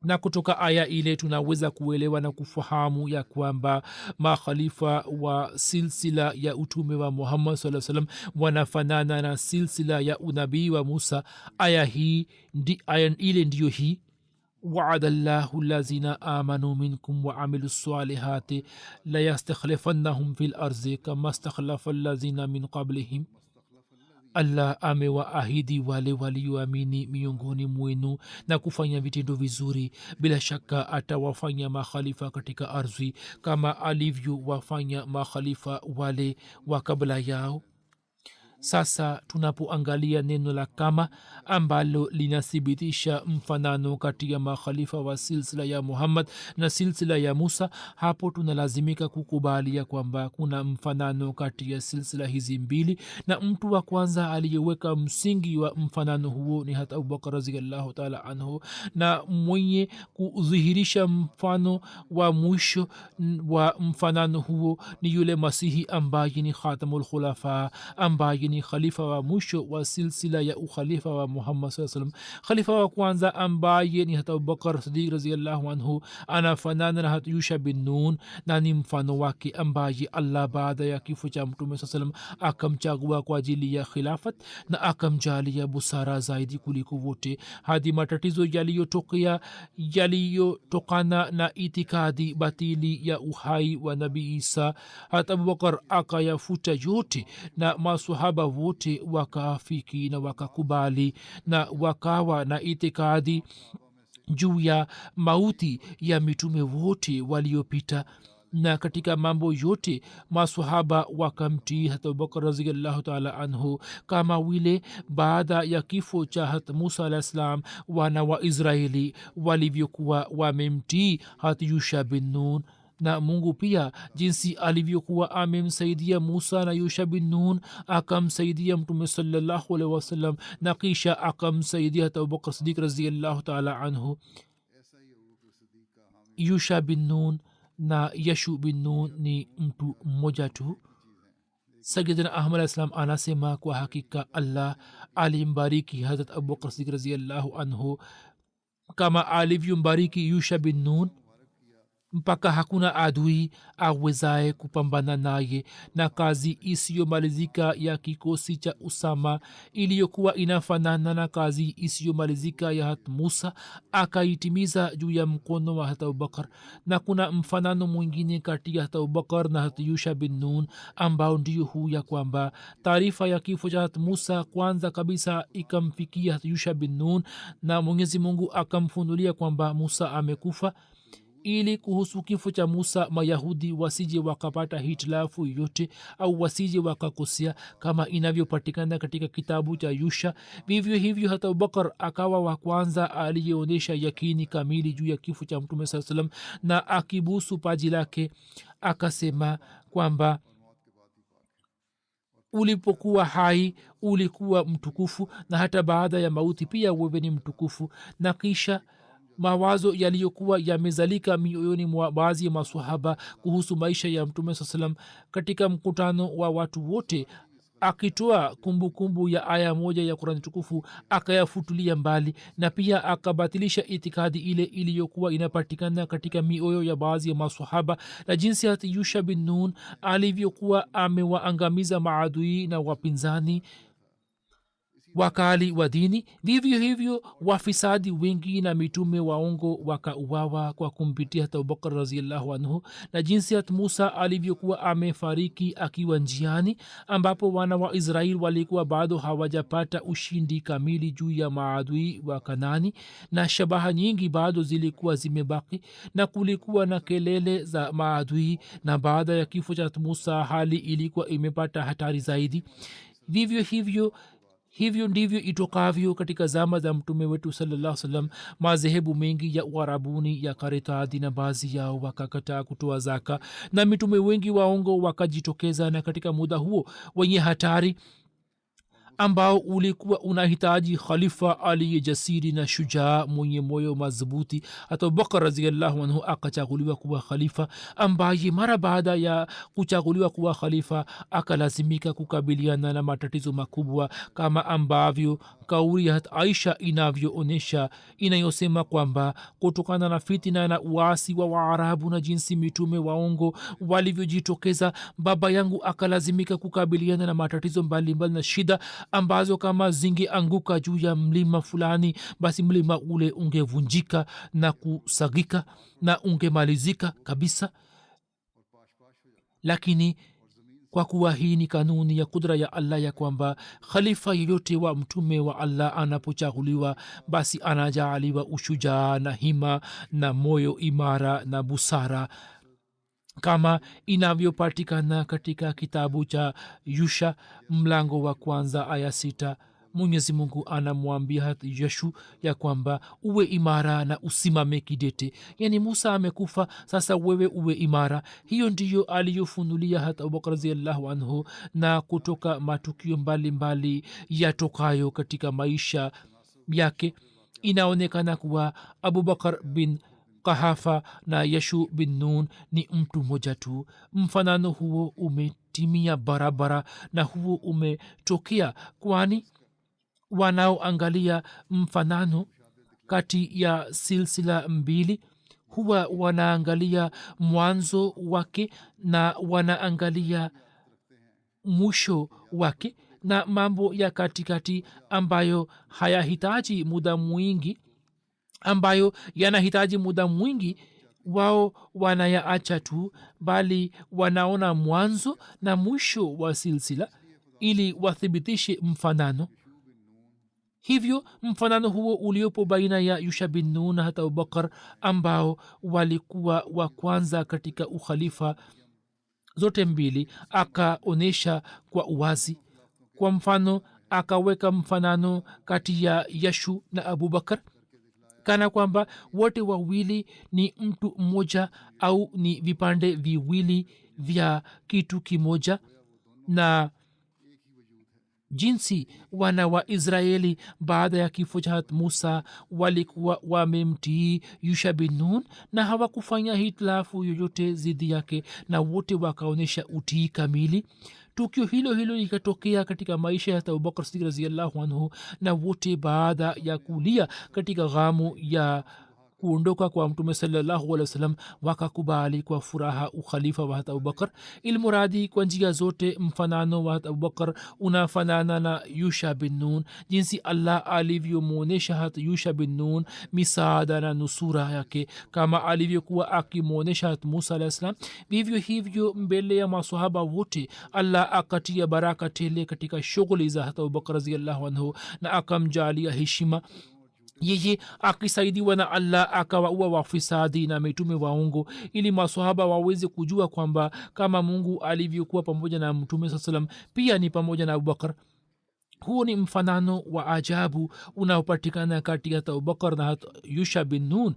na kutoka aya ile tunaweza kuelewa na kufahamu ya kwamba makhalifa wa silsila ya utume wa muhammad sallallahu alaihi wasallam wanafanana na silsila ya unabii wa musa. aya ile ndiyo hii: وعد الله الذين آمنوا منكم وعملوا الصالحات ليستخلفنهم في الأرض كما استخلف الذين من قبلهم allah amewaahidi wale walioamini miongoni mwenu na kufanya vitendo vizuri bila shaka atawafanya makhalifa katika ardhi kama alivyowafanya makhalifa wale wa kabla yao. Sasa tunapoangalia neno la kama ambalo linathibitisha mfanano kati ya makhalifa wa silsila ya muhammad na silsila ya musa, hapo tunalazimika kukubalia kwamba kuna mfanano kati ya silsila hizi mbili, na mtu wa kwanza aliyeweka msingi wa mfanano huo ni hata abubakar raziallahu taala anhu, na mwenye kudhihirisha mfano wa mwisho wa mfanano huo ni yule masihi ambaye ni khatamul khulafa, ambaye ni khalifa wa mwisho wa silsila ya ukhalifa wa muhammad saa salam. Khalifa wa kwanza ambaye ni hata abubakar sadiq raziallahu anhu anafanana na hata yusha bin nun, na ni mfano wake ambaye allah baada ya kifo cha mtume saa salam akamchagua kwa ajili ya khilafat na akamjalia busara zaidi kuliko wote, hadi matatizo yaliyotokana na itikadi batili ya uhai wa nabii isa hata abubakar akayafuta yote, na masahaba wote wakaafiki na wakakubali na wakawa na itikadi juu ya mauti ya mitume wote waliopita, na katika mambo yote masahaba wakamtii hata abubakar raziallahu taala anhu, kama vile baada ya kifo cha hata musa alah salam wana wa israeli walivyokuwa wamemtii hata yusha bin nun, na mungu pia jinsi alivyokuwa amemsaidia musa na yusha bin nun akamsaidia mtume sallallahu alaihi wasallam, na kisha akamsaidia hata abubakar sidik raziallahu taala anhu. yusha bin nun na yashu bin nun ni mtu mmoja tu. sayidina ahmad alah salam anasema kwa hakika allah alimbariki hazrat abubakar sidik raziallahu anhu kama alivyombariki yusha bin nun, mpaka hakuna adui awezaye kupambana naye, na kazi isiyomalizika ya kikosi cha usama iliyokuwa inafanana na kazi isiyomalizika ya hat musa akaitimiza juu ya mkono wa hat abubakar. Na kuna mfanano mwingine kati ya hat abubakar na hat yusha bin nun ambao ndio huu ya kwamba taarifa ya kifo cha hat musa kwanza kabisa ikamfikia hat yusha bin nun, na mwenyezi mungu akamfunulia kwamba musa amekufa, ili kuhusu kifo cha musa mayahudi wasije wakapata hitilafu yote au wasije wakakosea kama inavyopatikana katika kitabu cha yusha. vivyo hivyo hata abubakar akawa wa kwanza aliyeonyesha yakini kamili juu ya kifo cha mtume saa salam, na akibusu paji lake akasema kwamba ulipokuwa hai ulikuwa mtukufu, na hata baada ya mauti pia wewe ni mtukufu. Na kisha mawazo yaliyokuwa yamezalika mioyoni mwa baadhi ya masahaba kuhusu maisha ya mtume saa salam katika mkutano wa watu wote, akitoa kumbukumbu ya aya moja ya kurani tukufu akayafutulia mbali, na pia akabatilisha itikadi ile iliyokuwa inapatikana katika mioyo ya baadhi ya masahaba, na jinsi hata yusha bin nun alivyokuwa amewaangamiza maadui na wapinzani wakali wa dini, vivyo hivyo wafisadi wengi na mitume waongo wakauawa kwa kumpitia hata abubakar raziallahu anhu, na jinsi hata musa alivyokuwa amefariki akiwa njiani, ambapo wana wa israeli walikuwa bado hawajapata ushindi kamili juu ya maadui wa kanani, na shabaha nyingi bado zilikuwa zimebaki, na kulikuwa na kelele za maadui, na baada ya kifo cha musa hali ilikuwa imepata hatari zaidi. Hivyo ndivyo itokavyo katika zama za mtume wetu sallallahu salam. madhehebu mengi ya uarabuni yakaritadi na baadhi yao wakakataa kutoa zaka, na mitume wengi waongo wakajitokeza, na katika muda huo wenye hatari ambao ulikuwa unahitaji khalifa aliye jasiri na shujaa mwenye moyo madhubuti, hata abubakar raziallahu anhu akachaguliwa kuwa khalifa, ambaye mara baada ya kuchaguliwa kuwa khalifa akalazimika kukabiliana na matatizo makubwa, kama ambavyo kauli ya aisha inavyoonyesha, inayosema kwamba kutokana na fitina na uasi wa waarabu na jinsi mitume waongo walivyojitokeza, baba yangu akalazimika kukabiliana na matatizo mbalimbali na shida ambazo kama zingeanguka juu ya mlima fulani, basi mlima ule ungevunjika na kusagika na ungemalizika kabisa. Lakini kwa kuwa hii ni kanuni ya kudra ya allah ya kwamba khalifa yeyote wa mtume wa allah anapochaguliwa basi anajaaliwa ushujaa na hima na moyo imara na busara kama inavyopatikana katika kitabu cha yusha mlango wa kwanza aya 6. mwenyezi mungu anamwambia yeshu ya kwamba uwe imara na usimame kidete, yani musa amekufa, sasa wewe uwe imara. hiyo ndiyo aliyofunulia hata abubakar raziallahu anhu, na kutoka matukio mbalimbali yatokayo katika maisha yake inaonekana kuwa abubakar bin kahafa na yeshu bin nun ni mtu mmoja tu. mfanano huo umetimia barabara na huo umetokea kwani wanaoangalia mfanano kati ya silsila mbili huwa wanaangalia mwanzo wake na wanaangalia mwisho wake, na mambo ya katikati ambayo hayahitaji muda mwingi, ambayo yanahitaji muda mwingi wao wanayaacha tu, bali wanaona mwanzo na mwisho wa silsila ili wathibitishe mfanano. hivyo mfanano huo uliopo baina ya yusha bin nun na hata abubakar ambao walikuwa wa kwanza katika ukhalifa zote mbili akaonyesha kwa uwazi. kwa mfano akaweka mfanano kati ya yashu na abubakar kana kwamba wote wawili ni mtu mmoja au ni vipande viwili vya kitu kimoja, na jinsi wana wa israeli baada ya kifo cha musa walikuwa wamemtii yusha bin nun na hawakufanya hitilafu yoyote zidi yake, na wote wakaonyesha utii kamili. tukio hilo hilo likatokea katika maisha ya abubakar siddiq raziallahu anhu, na wote baada ya kulia katika ghamu ya kuondoka kwa mtume sallallahu alaihi wasallam wakakubali kwa furaha ukhalifa wa abubakar. ilmuradi kwa njia zote mfanano wa abubakar unafanana na yusha bin nun, jinsi allah alivyomwonyesha hata yusha bin nun misaada na nusura yake kama alivyokuwa akimwonyesha hata musa alahi salam, vivyo hivyo mbele ya masahaba wote allah akatia baraka tele katika shughuli za hata abubakar raziallahu anhu na akamjalia heshima. yeye akisaidiwa na allah akawaua wafisadi na mitume waongo, ili masahaba waweze kujua kwamba kama mungu alivyokuwa pamoja na mtume saa salam pia ni pamoja na abubakar. huu ni mfanano wa ajabu unaopatikana kati ya abubakar na yusha bin nun,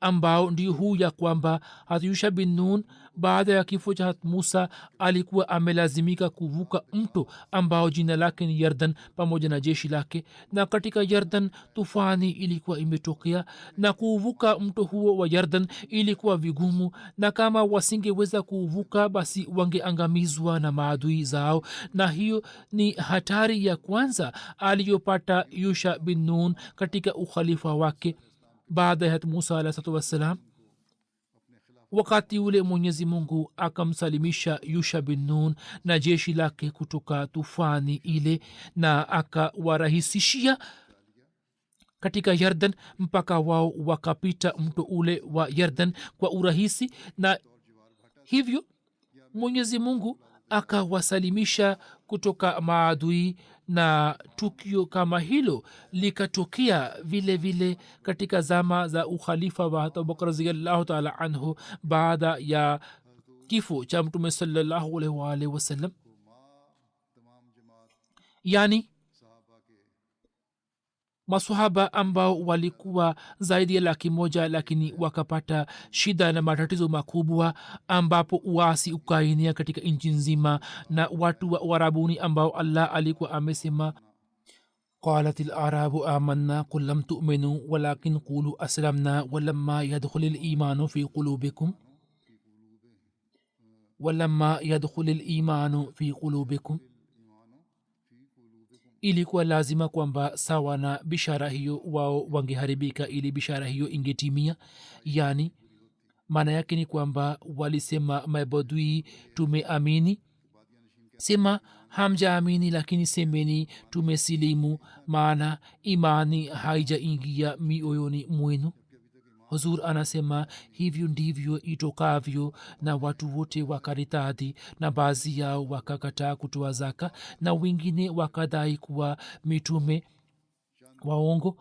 ambao ndio huu ya kwamba hata yusha bin nun baada ya kifo cha musa alikuwa amelazimika kuvuka mto ambao jina lake ni yardan pamoja na jeshi lake, na katika yardan tufani ilikuwa imetokea, na kuvuka mto huo wa yardan ilikuwa vigumu, na kama wasingeweza kuvuka basi wangeangamizwa na maadui zao. na hiyo ni hatari ya kwanza aliyopata yusha bin nun katika ukhalifa wake baada ya musa alahi salatu wassalam. wakati ule mwenyezi mungu akamsalimisha yusha bin nun na jeshi lake kutoka tufani ile, na akawarahisishia katika yardan mpaka wao wakapita mto ule wa yardan kwa urahisi, na hivyo mwenyezi mungu akawasalimisha kutoka maadui. na tukio kama hilo likatokea vile vile katika zama za ukhalifa wa abubakar raziallahu taala anhu baada ya kifo cha mtume sallallahu alaihi wa alihi wasallam. yani masahaba ambao walikuwa zaidi ya 100,000 lakini wakapata shida na matatizo makubwa, ambapo uasi ukainia katika nchi nzima, na watu wa warabuni ambao allah alikuwa amesema قالت الأعراب آمنا قل لم تؤمنوا ولكن قولوا أسلمنا ولما يدخل الإيمان في قلوبكم ولما يدخل الإيمان في قلوبكم. ilikuwa lazima kwamba sawa na bishara hiyo wao wangeharibika ili bishara hiyo ingetimia. yani maana yake ni kwamba walisema mabadui tumeamini, sema hamjaamini lakini semeni tumesilimu, maana imani haijaingia mioyoni mwenu. huzur anasema hivyo ndivyo itokavyo, na watu wote wakaritadi, na baadhi yao wakakataa kutoa zaka, na wengine wakadai kuwa mitume waongo,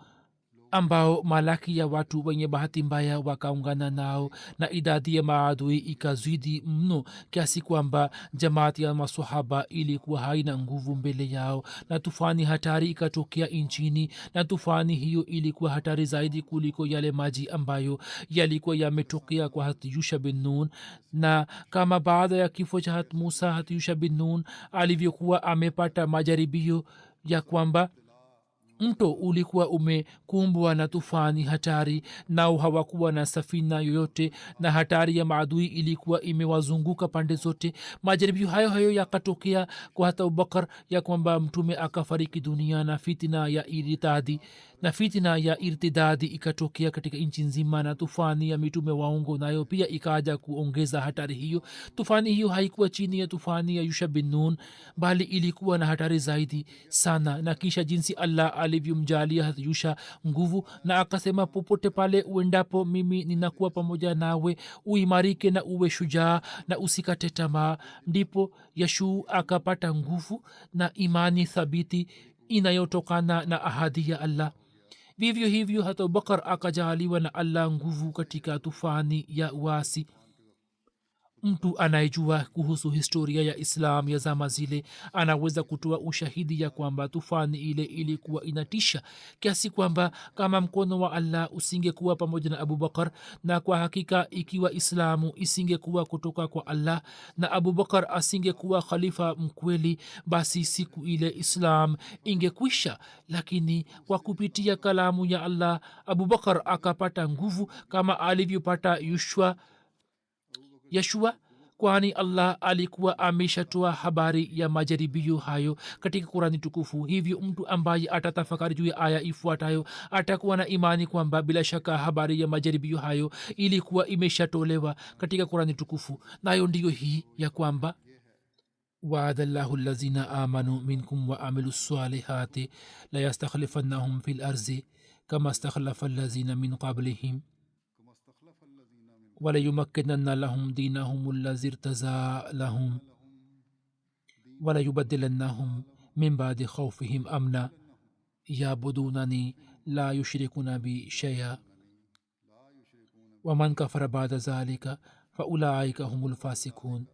ambao malaki ya watu wenye bahati mbaya wakaungana nao, na idadi ya maadui ikazidi mno kiasi kwamba jamaati ya masahaba ilikuwa haina nguvu mbele yao, na tufani hatari ikatokea nchini, na tufani hiyo ilikuwa hatari zaidi kuliko yale maji ambayo yalikuwa yametokea kwa hat yusha bin nun. Na kama baada ya kifo cha hat musa, hat yusha bin nun alivyokuwa amepata majaribio ya kwamba mto ulikuwa umekumbwa na tufani hatari, nao hawakuwa na safina yoyote, na hatari ya maadui ilikuwa imewazunguka pande zote. majaribio hayo hayo yakatokea kwa hata Abubakar, ya kwamba mtume akafariki dunia, na fitina ya irtidadi ikatokea katika nchi nzima, na tufani ya mitume waongo nayo pia ikaja kuongeza hatari hiyo. tufani hiyo haikuwa chini ya tufani ya yusha bin nun, bali ilikuwa na hatari zaidi sana. na kisha jinsi Allah alivyomjalia hat yusha nguvu, na akasema, popote pale uendapo mimi ninakuwa pamoja nawe, uimarike na uwe shujaa na usikate tamaa. ndipo yashu akapata nguvu na imani thabiti inayotokana na ahadi ya Allah. vivyo hivyo hata Abubakar akajaaliwa na Allah nguvu katika tufani ya uasi. mtu anayejua kuhusu historia ya islam ya zama zile anaweza kutoa ushahidi ya kwamba tufani ile ilikuwa inatisha kiasi kwamba kama mkono wa Allah usingekuwa pamoja na Abubakar, na kwa hakika ikiwa islamu isingekuwa kutoka kwa Allah na Abubakar asingekuwa khalifa mkweli, basi siku ile islam ingekwisha. lakini kwa kupitia kalamu ya Allah Abubakar akapata nguvu kama alivyopata Yeshua, kwani Allah alikuwa ameshatoa habari ya majaribio hayo katika Qurani tukufu. hivyo mtu ambaye atatafakari juu ya aya ifuatayo atakuwa na imani kwamba bila shaka habari ya majaribio hayo ilikuwa imeshatolewa katika Qurani tukufu, nayo ndiyo hii ya kwamba وعد الله الذين آمنوا منكم وعملوا الصالحات ليستخلفنهم في الأرض كما استخلف الذين من قبلهم وليمكنن لهم دينهم الذي ارتضى لهم وليبدلنهم من بعد خوفهم أمنا يعبدونني لا يشركون بي شيئا ومن كفر بعد ذلك فأولئك هم الفاسقون.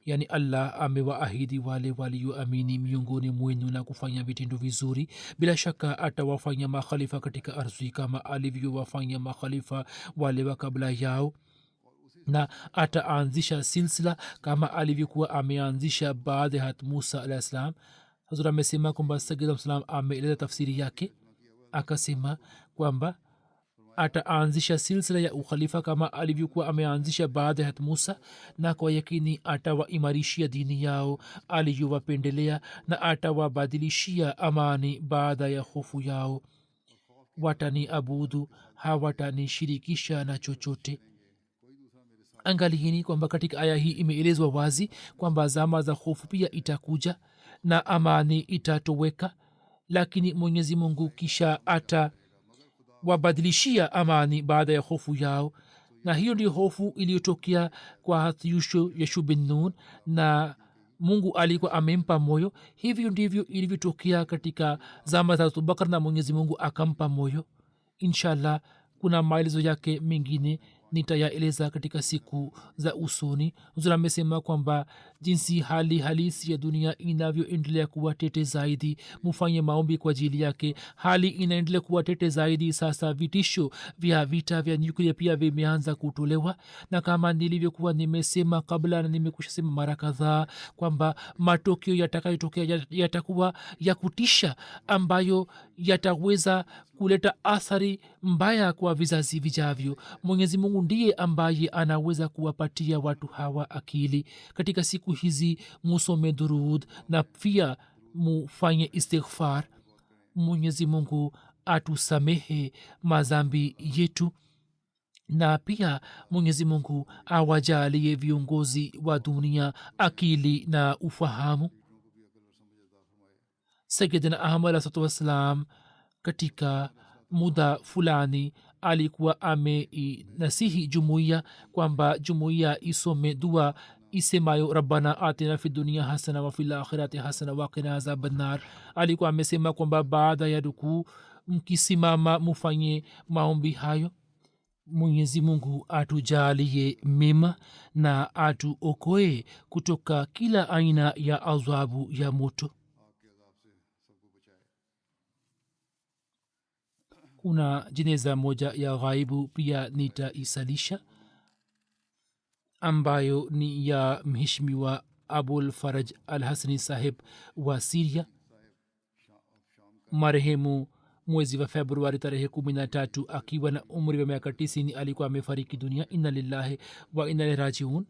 yani Allah amewaahidi wale walioamini miongoni mwenu na kufanya vitendo vizuri, bila shaka atawafanya makhalifa katika ardhi kama alivyowafanya makhalifa wale wa kabla yao, na ataanzisha silsila kama alivyokuwa ameanzisha baada ya Musa alayhi salam. Hazrat amesema kwamba Sayyid Salam ameeleza tafsiri yake, akasema kwamba ataanzisha silsila ya ukhalifa kama alivyokuwa ameanzisha baada ya Musa, na kwa yakini atawaimarishia dini yao aliyowapendelea, na atawabadilishia amani baada ya hofu yao. watani abudu, hawatanishirikisha na chochote. angalieni kwamba katika aya hii imeelezwa wazi kwamba zama za hofu pia itakuja na amani itatoweka, lakini Mwenyezi Mungu kisha wabadilishia amani baada ya hofu yao. na hiyo ndio hofu iliyotokea kwa Yushu bin Nun, na Mungu alikuwa amempa moyo. hivyo ndivyo ilivyotokea katika zama za Abubakar, na Mwenyezi Mungu akampa moyo. inshallah kuna maelezo yake mengine nitayaeleza katika siku za usoni. Huzur amesema kwamba jinsi hali halisi ya dunia inavyoendelea kuwa tete zaidi, mufanye maombi kwa ajili yake. hali inaendelea kuwa tete zaidi sasa. vitisho vya vita vya nyuklia pia vimeanza kutolewa, na kama nilivyokuwa nimesema kabla na nimekusha sema mara kadhaa kwamba matokeo yatakayotokea yatakuwa ya kutisha, ambayo yataweza kuleta athari mbaya kwa vizazi vijavyo. Mwenyezi Mungu ndiye ambaye anaweza kuwapatia watu hawa akili. katika siku hizi musome durud na pia mufanye istighfar. Mwenyezi Mungu atusamehe mazambi yetu, na pia Mwenyezi Mungu awajalie viongozi wa dunia akili na ufahamu. Sayyidina Ahmad alayhi wassalam katika muda fulani alikuwa amenasihi jumuiya kwamba jumuiya isome dua isemayo rabbana atina fi dunia hasana wa fil akhirati hasana wa qina azabannar. alikuwa amesema kwamba baada ya rukuu mkisimama mufanye maombi hayo: mwenyezi mungu atujalie mema na atuokoe kutoka kila aina ya adhabu ya moto. kuna jeneza moja ya ghaibu pia nitaisalisha, ambayo ni ya mheshimiwa abul faraj al hasani saheb wa siria. marehemu mwezi wa februari tarehe 13 akiwa na umri wa miaka 90 alikuwa amefariki dunia. inna lillahi wa inna ilaihi rajiun.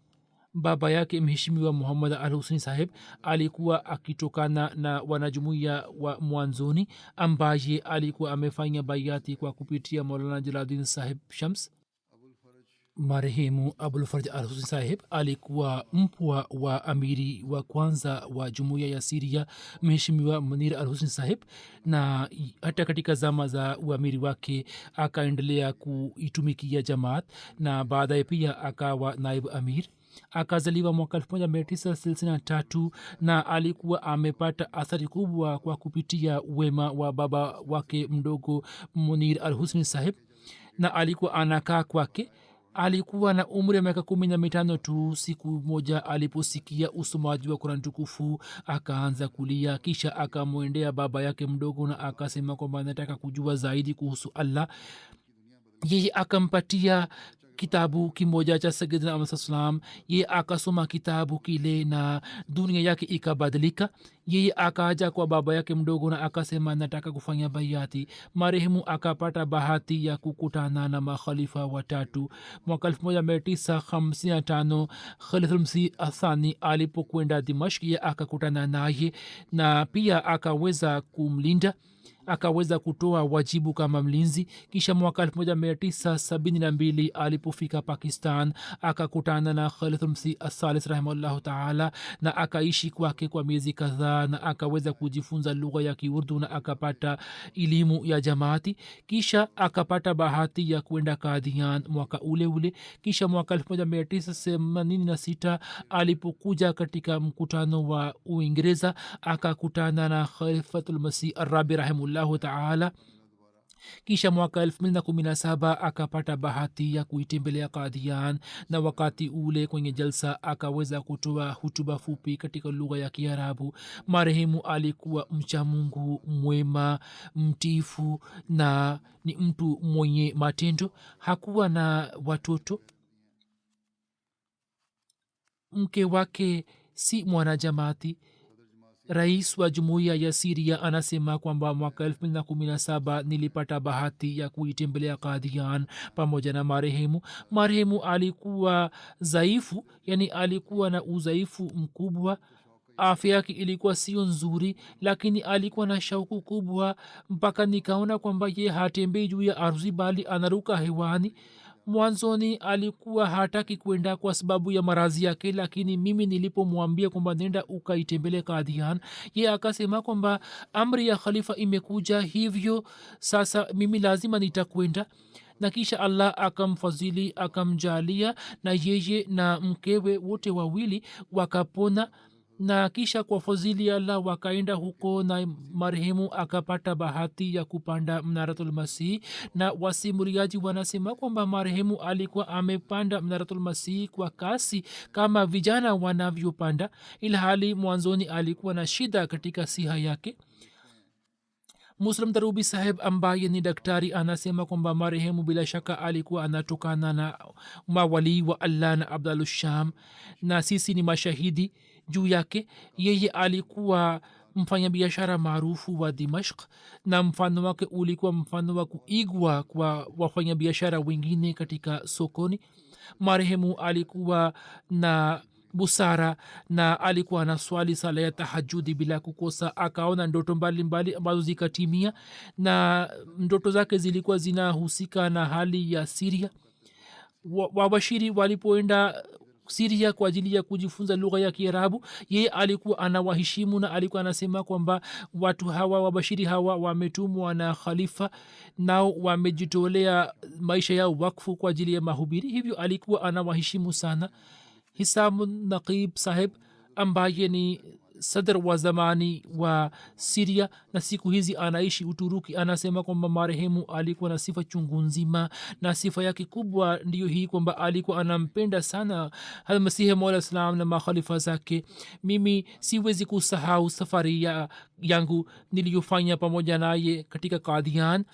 baba yake mheshimiwa muhammad al husni saheb alikuwa akitokana na wanajumuiya wa mwanzoni ambaye alikuwa amefanya bayati kwa kupitia maulana jalaluddin saheb shams. marehemu abulfarj al husni saheb alikuwa mpwa wa amiri wa kwanza wa jumuiya ya siria mheshimiwa munir al husni saheb, na hata katika zama za uamiri wake akaendelea kuitumikia jamaat na baadaye pia akawa naibu amir. akazaliwa mwaka 1963 na alikuwa amepata athari kubwa kwa kupitia wema wa baba wake mdogo munir al husni saheb, na alikuwa anakaa kwake. alikuwa na umri wa miaka 15 tu. siku moja aliposikia usomaji wa Qur'an tukufu akaanza kulia, kisha akamwendea baba yake mdogo na akasema kwamba anataka kujua zaidi kuhusu Allah. yeye akampatia kitabu kimoja cha Sayyidina Ahmad sallam. ye akasoma kitabu kile na dunia yake ikabadilika. yeye akaja kwa baba yake mdogo na akasema nataka kufanya bayati. marehemu akapata bahati ya kukutana na makhalifa watatu. mwaka 1955 Khalifa Msi Athani alipokwenda Dimashq ye akakutana naye na pia akaweza kumlinda, akaweza kutoa wajibu kama mlinzi. kisha mwaka 1972 alipofika Pakistan akakutana na Khalifa Msi Asalis rahimahullahu taala na akaishi kwake kwa miezi kadhaa na akaweza kujifunza lugha ya Kiurdu na akapata elimu ya jamaati. kisha akapata bahati ya kwenda Kadian mwaka ule ule. kisha mwaka 1986 alipokuja katika mkutano wa Uingereza akakutana na Khalifatul Masih Arabi rahimahullahu taala. kisha mwaka 2017 akapata bahati ya kuitembelea Kadian na wakati ule kwenye jalsa akaweza kutoa hutuba fupi katika lugha ya Kiarabu. marehemu alikuwa mcha Mungu, mwema, mtifu na ni mtu mwenye matendo. hakuwa na watoto. mke wake si mwanajamaati. rais wa jumuiya ya siria anasema kwamba mwaka 2017 nilipata bahati ya kuitembelea Kadian pamoja na marehemu. marehemu alikuwa dhaifu, yani alikuwa na udhaifu mkubwa. afya yake ilikuwa sio nzuri, lakini alikuwa na shauku kubwa mpaka nikaona kwamba ye hatembei juu ya ardhi bali anaruka hewani. mwanzoni alikuwa hataki kwenda kwa sababu ya maradhi yake, lakini mimi nilipomwambia kwamba nenda ukaitembele Kadian, ye akasema kwamba amri ya khalifa imekuja, hivyo sasa mimi lazima nitakwenda. na kisha Allah akamfadhili akamjalia na yeye na mkewe wote wawili wakapona. na kisha kwa fadhili ya Allah wakaenda huko na marehemu akapata bahati ya kupanda Mnaratul Masih. na wasimuliaji wanasema kwamba marehemu alikuwa amepanda Mnaratul Masih kwa kasi kama vijana wanavyopanda, ilhali mwanzoni alikuwa na shida katika siha yake. Muslim Tarubi saheb ambaye ni daktari anasema kwamba marehemu bila shaka alikuwa anatokana na mawali wa Allah na Abdalus Sham, na sisi ni mashahidi juu yake. yeye alikuwa mfanya biashara maarufu wa Dimashq na mfano wake ulikuwa mfano wa kuigwa kwa wafanya biashara wengine katika sokoni. marehemu alikuwa na busara na alikuwa na swali sala ya tahajudi bila kukosa. akaona ndoto mbalimbali ambazo zikatimia, na ndoto zake zilikuwa zinahusika na hali ya Syria. wabashiri walipoenda siria kwa ajili ya kujifunza lugha ya kiarabu. yeye alikuwa anawaheshimu na alikuwa anasema kwamba watu hawa wabashiri hawa wametumwa na khalifa, nao wamejitolea maisha yao wakfu kwa ajili ya mahubiri, hivyo alikuwa anawaheshimu sana. hisamu naqib saheb ambaye ni sadr wa zamani wa siria na siku hizi anaishi Uturuki, anasema kwamba marehemu alikuwa na sifa chungu nzima, na sifa yake kubwa ndiyo hii kwamba alikuwa anampenda sana Masihi Maud Islam na makhalifa zake. mimi siwezi kusahau safari yangu niliyofanya pamoja naye katika Qadian.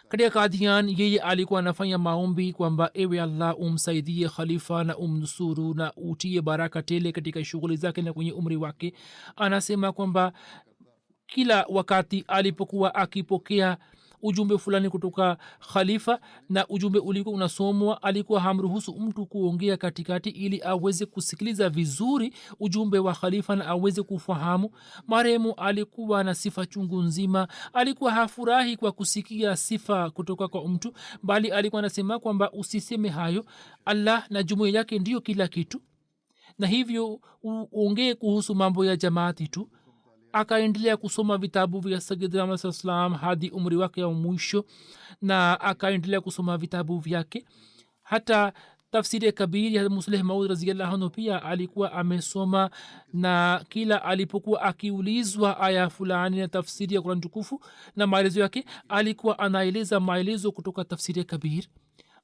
katika Qadian yeye alikuwa anafanya maombi kwamba ewe Allah umsaidie khalifa na umnusuru na utie baraka tele katika shughuli zake na kwenye umri wake. anasema kwamba kila wakati alipokuwa akipokea ujumbe fulani kutoka khalifa na ujumbe ulikuwa unasomwa, alikuwa hamruhusu mtu kuongea katikati ili aweze kusikiliza vizuri ujumbe wa khalifa na aweze kufahamu. marehemu alikuwa na sifa chungu nzima. alikuwa hafurahi kwa kusikia sifa kutoka kwa mtu, bali alikuwa anasema kwamba usiseme hayo, Allah na jumuiya yake ndiyo kila kitu, na hivyo uongee kuhusu mambo ya jamaati tu. akaendelea kusoma vitabu vya Sayyidina Ahmad sallam hadi umri wake wa mwisho, na akaendelea kusoma vitabu vyake. hata tafsiri kabiri ya Musleh Maud radhiyallahu anhu pia alikuwa amesoma, na kila alipokuwa akiulizwa aya fulani na tafsiri ya Qur'an tukufu na maelezo yake, alikuwa anaeleza maelezo kutoka tafsiri kabiri.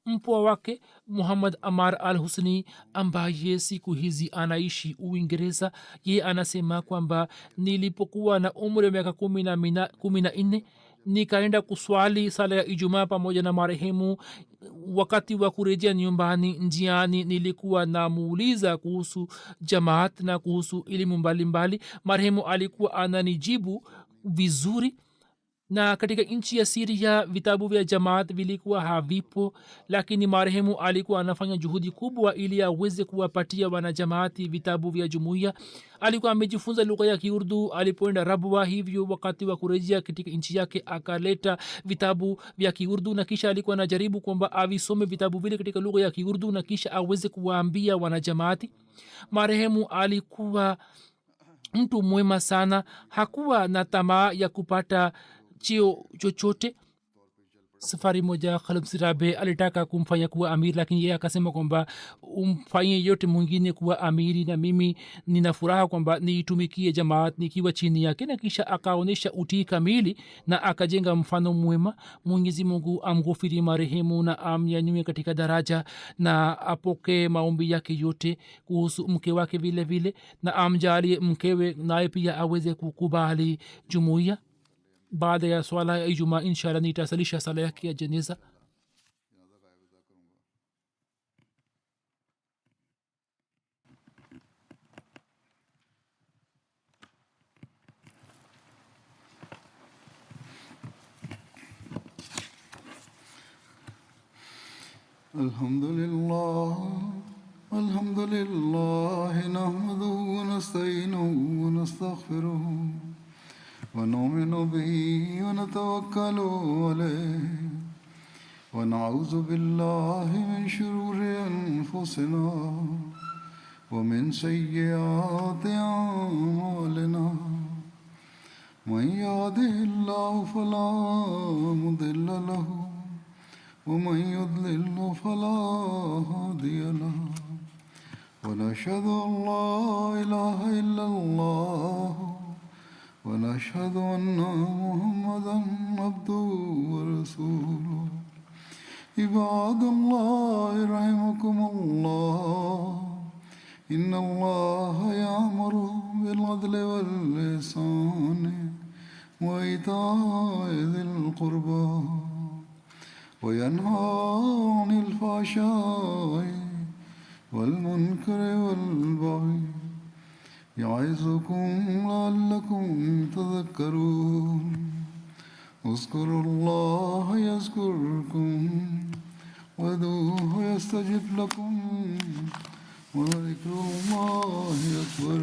mpwa wake Muhammad Amar al Husni ambaye siku hizi anaishi Uingereza, ye anasema kwamba nilipokuwa na umri wa miaka 14 nikaenda kuswali sala ya Ijumaa pamoja na marehemu. wakati wa kurejea nyumbani, njiani nilikuwa namuuliza kuhusu jamaat na kuhusu elimu mbalimbali. marehemu alikuwa ananijibu vizuri, na katika nchi ya Siria vitabu vya jamaat vilikuwa havipo, lakini marehemu alikuwa anafanya juhudi kubwa ili aweze kuwapatia wanajamaati vitabu vya jumuiya. alikuwa amejifunza lugha ya Kiurdu alipoenda Rabwa, hivyo wakati wa kurejea katika nchi yake akaleta vitabu vya Kiurdu, na kisha alikuwa anajaribu kwamba avisome vitabu vile katika lugha ya Kiurdu na kisha aweze kuwaambia wanajamaati. marehemu alikuwa mtu mwema sana, hakuwa na tamaa ya kupata cheo chochote. safari moja Khalid Sirabe alitaka kumfanya kuwa amiri, lakini yeye akasema kwamba umfanye yote mwingine kuwa amiri na mimi nina furaha kwamba niitumikie jamaat nikiwa chini yake, na kisha akaonyesha utii kamili na akajenga mfano mwema. Mwenyezi Mungu amghufiri marehemu na amnyanyue katika daraja na apokee maombi yake yote kuhusu mke wake vile vile, na amjalie mkewe naye pia aweze kukubali jumuiya. baada ya swala ya Ijumaa inshallah nitasalisha sala yake ya jeneza. Alhamdulillah nahmaduhu wa nasta'inuhu wa nastaghfiruh ونؤمن به ونتوكل عليه ونعوذ بالله من شرور أنفسنا ومن سيئات أعمالنا من يهده الله فلا مضل له ومن يضلل فلا هادي له ونشهد أن لا إله إلا الله ونشهد أن محمدا عبده ورسوله عباد الله رحمكم الله إن الله يأمر بالعدل والإحسان وإيتاء ذي القربى وينهى عن الفحشاء والمنكر والبغي يعظكم لعلكم تذكرون اذكروا الله يذكركم وادعوه يستجب لكم ولذكر الله أكبر.